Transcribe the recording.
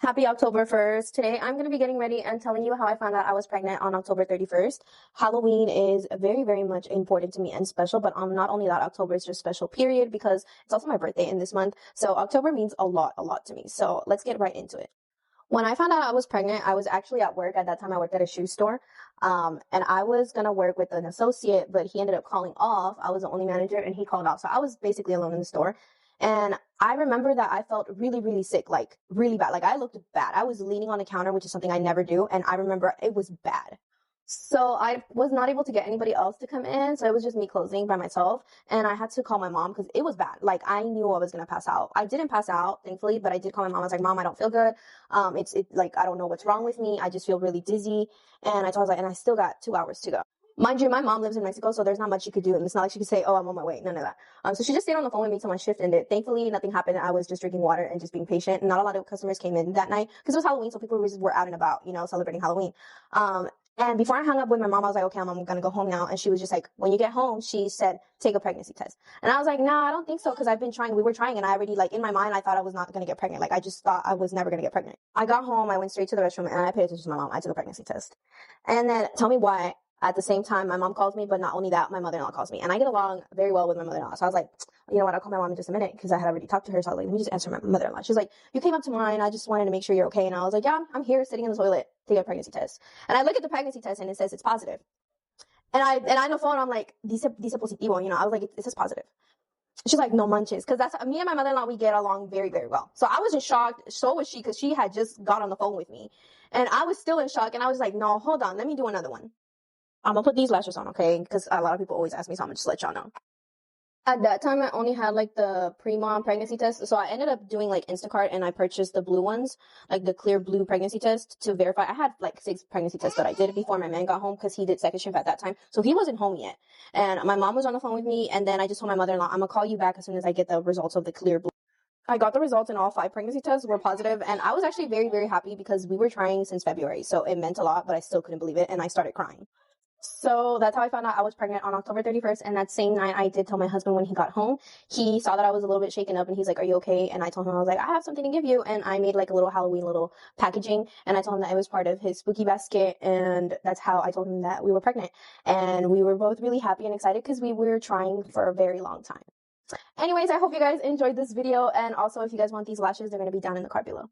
Happy October 1st. Today I'm going to be getting ready and telling you how I found out I was pregnant on October 31st. Halloween is very, very much important to me and special, but not only that, October is just special period because it's also my birthday in this month. So October means a lot to me. So let's get right into it. When I found out I was pregnant, I was actually at work. At that time, I worked at a shoe store. And I was going to work with an associate, but he ended up calling off. I was the only manager and he called off. So I was basically alone in the store. And I remember that I felt really, really sick, like really bad. Like I looked bad. I was leaning on the counter, which is something I never do. And I remember it was bad. So I was not able to get anybody else to come in. So it was just me closing by myself. And I had to call my mom because it was bad. Like I knew I was going to pass out. I didn't pass out, thankfully, but I did call my mom. I was like, Mom, I don't feel good. Like, I don't know what's wrong with me. I just feel really dizzy. And I told her, and I still got 2 hours to go. Mind you, my mom lives in Mexico, so there's not much she could do. And it's not like she could say, oh, I'm on my way. None of that. So she just stayed on the phone with me till my shift ended. Thankfully, nothing happened. I was just drinking water and just being patient. Not a lot of customers came in that night because it was Halloween, so people were out and about, celebrating Halloween. And before I hung up with my mom, I was like, okay, I'm going to go home now. And she was just like, when you get home, she said, take a pregnancy test. And I was like, nah, I don't think so. Because we were trying. And I already, like, in my mind, I thought I was not going to get pregnant. Like, I just thought I was never going to get pregnant. I got home. I went straight to the restroom and I paid attention to my mom. I took a pregnancy test. And then tell me why. At the same time, my mom calls me, but not only that, my mother-in-law calls me. And I get along very well with my mother-in-law. So I was like, you know what, I'll call my mom in just a minute because I had already talked to her. So I was like, let me just answer my mother-in-law. She's like, you came up to mine. I just wanted to make sure you're okay. And I was like, yeah, I'm here sitting in the toilet to get a pregnancy test. And I look at the pregnancy test and it says it's positive. And I on the phone, I'm like, dice positivo, I was like, it says positive. She's like, no manches. Because that's me and my mother-in-law, we get along very, very well. So I was in shock. So was she, because she had just got on the phone with me. And I was still in shock. And I was like, no, hold on. Let me do another one. I'm gonna put these lashes on, okay? Because a lot of people always ask me, so I'm gonna just let y'all know. At that time, I only had like the pre-mom pregnancy test, so I ended up doing like Instacart, and I purchased the blue ones, like the clear blue pregnancy test to verify. I had like 6 pregnancy tests that I did before my man got home because he did second shift at that time, so he wasn't home yet. And my mom was on the phone with me, and then I just told my mother-in-law, I'm gonna call you back as soon as I get the results of the clear blue. I got the results and all 5 pregnancy tests were positive, and I was actually very, very happy because we were trying since February, so it meant a lot, but I still couldn't believe it, and I started crying. So that's how I found out I was pregnant on October 31st. And that same night, I did tell my husband when he got home. He saw that I was a little bit shaken up and he's like, are you okay? And I told him, I was like, I have something to give you. And I made like a little Halloween little packaging. And I told him that it was part of his spooky basket. And that's how I told him that we were pregnant. And we were both really happy and excited because we were trying for a very long time. Anyways, I hope you guys enjoyed this video. And also, if you guys want these lashes, they're going to be down in the card below.